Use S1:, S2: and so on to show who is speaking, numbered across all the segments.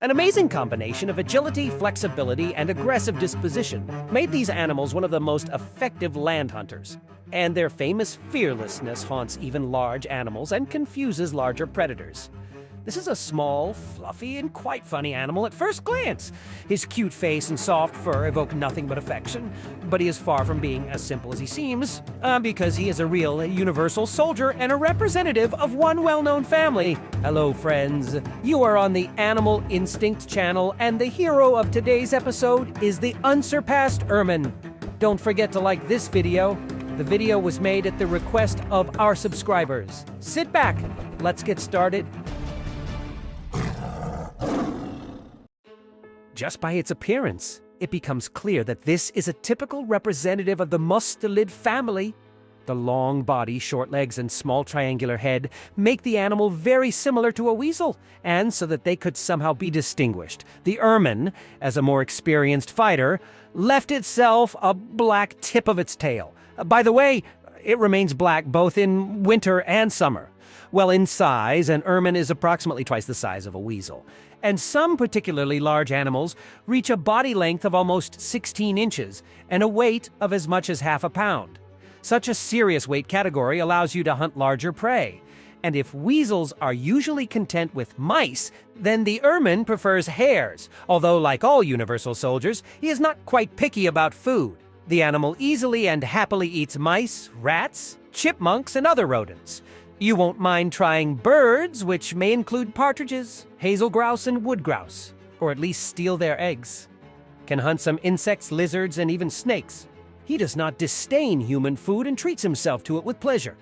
S1: An amazing combination of agility, flexibility, and aggressive disposition made these animals one of the most effective land hunters. And their famous fearlessness haunts even large animals and confuses larger predators. This is a small, fluffy, and quite funny animal at first glance. His cute face and soft fur evoke nothing but affection, but he is far from being as simple as he seems, because he is a real universal soldier and a representative of one well-known family. Hello, friends. You are on the Animal Instinct channel, and the hero of today's episode is the unsurpassed Ermine. Don't forget to like this video. The video was made at the request of our subscribers. Sit back. Let's get started. Just by its appearance, it becomes clear that this is a typical representative of the mustelid family. The long body, short legs, and small triangular head make the animal very similar to a weasel, and so that they could somehow be distinguished, the ermine, as a more experienced fighter, left itself a black tip of its tail. By the way, it remains black both in winter and summer. Well, in size, an ermine is approximately twice the size of a weasel. And some particularly large animals reach a body length of almost 16 inches and a weight of as much as half a pound. Such a serious weight category allows you to hunt larger prey. And if weasels are usually content with mice, then the ermine prefers hares, although like all universal soldiers, he is not quite picky about food. The animal easily and happily eats mice, rats, chipmunks, and other rodents. You won't mind trying birds, which may include partridges, hazel grouse, and wood grouse, or at least steal their eggs. Can hunt some insects, lizards, and even snakes. He does not disdain human food and treats himself to it with pleasure.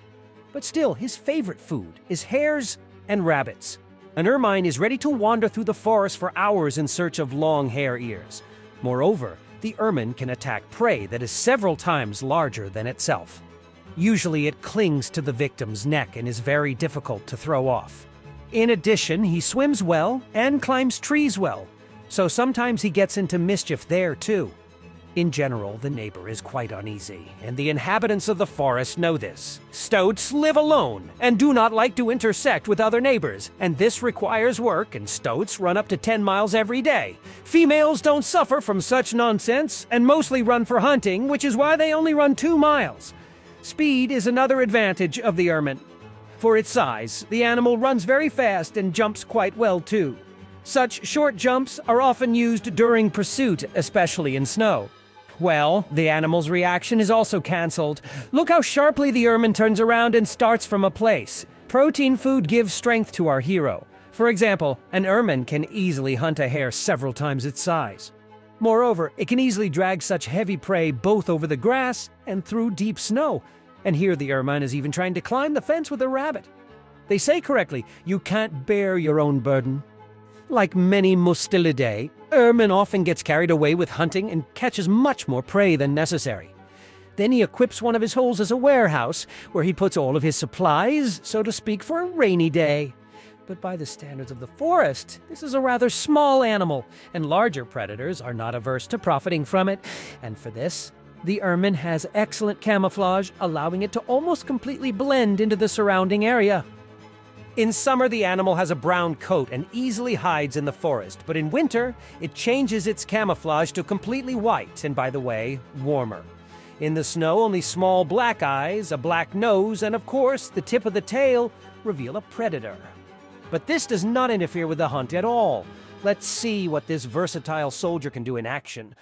S1: But still, his favorite food is hares and rabbits. An ermine is ready to wander through the forest for hours in search of long hair ears. Moreover, the ermine can attack prey that is several times larger than itself. Usually it clings to the victim's neck and is very difficult to throw off. In addition, he swims well and climbs trees well, so sometimes he gets into mischief there too. In general, the neighbor is quite uneasy, and the inhabitants of the forest know this. Stoats live alone and do not like to intersect with other neighbors, and this requires work, and stoats run up to 10 miles every day. Females don't suffer from such nonsense and mostly run for hunting, which is why they only run 2 miles. Speed is another advantage of the ermine. For its size, the animal runs very fast and jumps quite well too. Such short jumps are often used during pursuit, especially in snow. Well, the animal's reaction is also cancelled. Look how sharply the ermine turns around and starts from a place. Protein food gives strength to our hero. For example, an ermine can easily hunt a hare several times its size. Moreover, it can easily drag such heavy prey both over the grass and through deep snow. And here the ermine is even trying to climb the fence with a rabbit. They say correctly, you can't bear your own burden. Like many mustelidae, ermine often gets carried away with hunting and catches much more prey than necessary. Then he equips one of his holes as a warehouse, where he puts all of his supplies, so to speak, for a rainy day. But by the standards of the forest, this is a rather small animal, and larger predators are not averse to profiting from it. And for this, the ermine has excellent camouflage, allowing it to almost completely blend into the surrounding area. In summer, the animal has a brown coat and easily hides in the forest, but in winter, it changes its camouflage to completely white and, by the way, warmer. In the snow, only small black eyes, a black nose, and of course, the tip of the tail reveal a predator. But this does not interfere with the hunt at all. Let's see what this versatile soldier can do in action.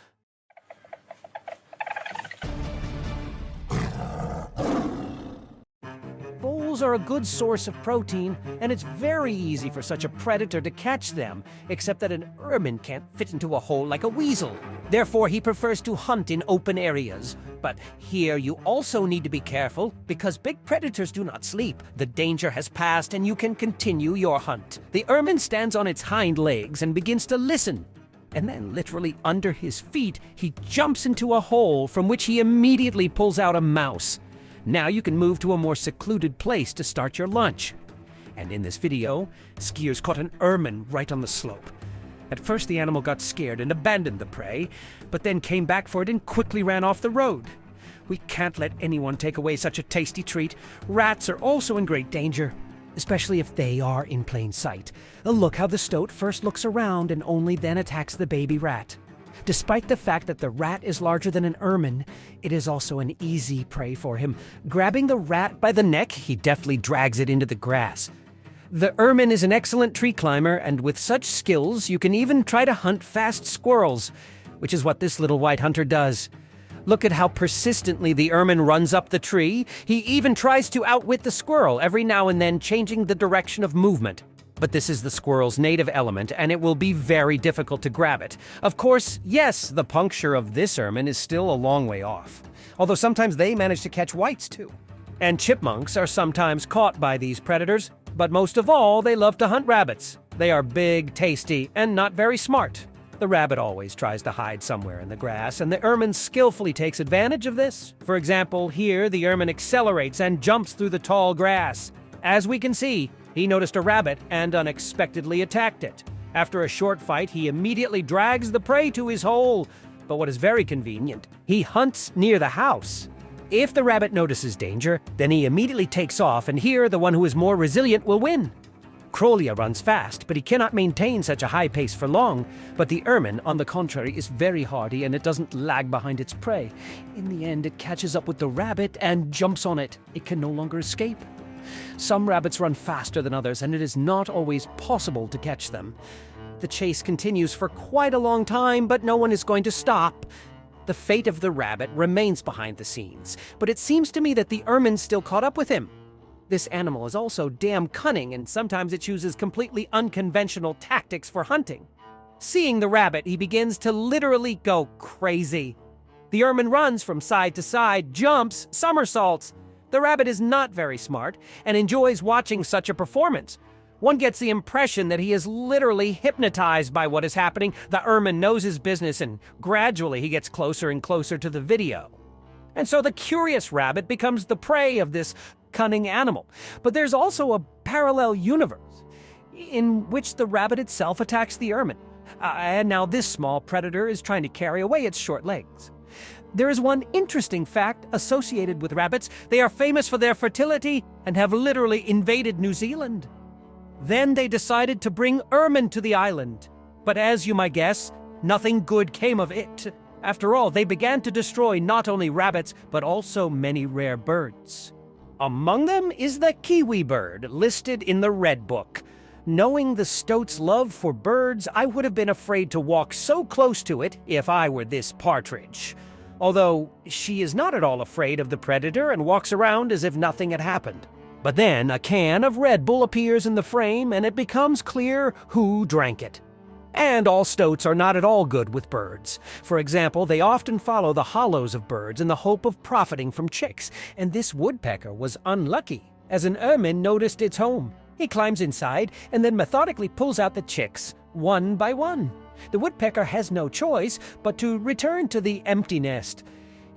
S1: Voles are a good source of protein, and it's very easy for such a predator to catch them, except that an ermine can't fit into a hole like a weasel. Therefore, he prefers to hunt in open areas. But here you also need to be careful, because big predators do not sleep. The danger has passed, and you can continue your hunt. The ermine stands on its hind legs and begins to listen. And then, literally under his feet, he jumps into a hole from which he immediately pulls out a mouse. Now you can move to a more secluded place to start your lunch. And in this video, skiers caught an ermine right on the slope. At first the animal got scared and abandoned the prey, but then came back for it and quickly ran off the road. We can't let anyone take away such a tasty treat. Rats are also in great danger. especially if they are in plain sight. Look how the stoat first looks around and only then attacks the baby rat. Despite the fact that the rat is larger than an ermine, it is also an easy prey for him. Grabbing the rat by the neck, he deftly drags it into the grass. The ermine is an excellent tree climber, and with such skills, you can even try to hunt fast squirrels, which is what this little white hunter does. Look at how persistently the ermine runs up the tree. He even tries to outwit the squirrel, every now and then changing the direction of movement. But this is the squirrel's native element, and it will be very difficult to grab it. Of course, yes, the puncture of this ermine is still a long way off, although sometimes they manage to catch whites too. And chipmunks are sometimes caught by these predators, but most of all, they love to hunt rabbits. They are big, tasty, and not very smart. The rabbit always tries to hide somewhere in the grass, and the ermine skillfully takes advantage of this. For example, here the ermine accelerates and jumps through the tall grass. As we can see, he noticed a rabbit and unexpectedly attacked it. After a short fight, he immediately drags the prey to his hole. But what is very convenient, he hunts near the house. If the rabbit notices danger, then he immediately takes off, and here the one who is more resilient will win. Crowlia runs fast, but he cannot maintain such a high pace for long. But the ermine, on the contrary, is very hardy, and it doesn't lag behind its prey. In the end, it catches up with the rabbit and jumps on it. It can no longer escape. Some rabbits run faster than others, and it is not always possible to catch them. The chase continues for quite a long time, but no one is going to stop. The fate of the rabbit remains behind the scenes, but it seems to me that the ermine still caught up with him. This animal is also damn cunning, and sometimes it chooses completely unconventional tactics for hunting. Seeing the rabbit, he begins to literally go crazy. The ermine runs from side to side, jumps, somersaults. The rabbit is not very smart and enjoys watching such a performance. One gets the impression that he is literally hypnotized by what is happening. The ermine knows his business, and gradually he gets closer and closer to the video. And so the curious rabbit becomes the prey of this cunning animal. But there's also a parallel universe in which the rabbit itself attacks the ermine. And now this small predator is trying to carry away its short legs. There is one interesting fact associated with rabbits. They are famous for their fertility and have literally invaded New Zealand. Then they decided to bring ermine to the island. But as you might guess, nothing good came of it. After all, they began to destroy not only rabbits, but also many rare birds. Among them is the kiwi bird, listed in the Red Book. Knowing the stoat's love for birds, I would have been afraid to walk so close to it if I were this partridge. Although she is not at all afraid of the predator and walks around as if nothing had happened. But then a can of Red Bull appears in the frame, and it becomes clear who drank it. And all stoats are not at all good with birds. For example, they often follow the hollows of birds in the hope of profiting from chicks, and this woodpecker was unlucky, as an ermine noticed its home. He climbs inside and then methodically pulls out the chicks, one by one. The woodpecker has no choice but to return to the empty nest.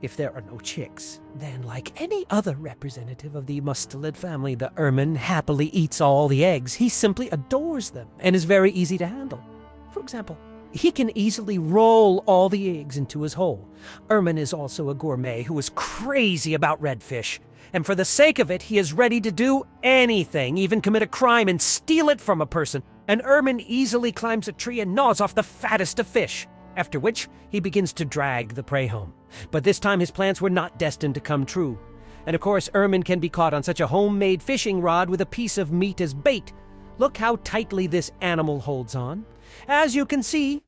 S1: If there are no chicks, then like any other representative of the mustelid family, the ermine happily eats all the eggs. He simply adores them and is very easy to handle. For example, he can easily roll all the eggs into his hole. Ermine is also a gourmet who is crazy about redfish. And for the sake of it, he is ready to do anything, even commit a crime and steal it from a person. An ermine easily climbs a tree and gnaws off the fattest of fish, after which he begins to drag the prey home. But this time his plans were not destined to come true. And of course, ermine can be caught on such a homemade fishing rod with a piece of meat as bait. Look how tightly this animal holds on. As you can see,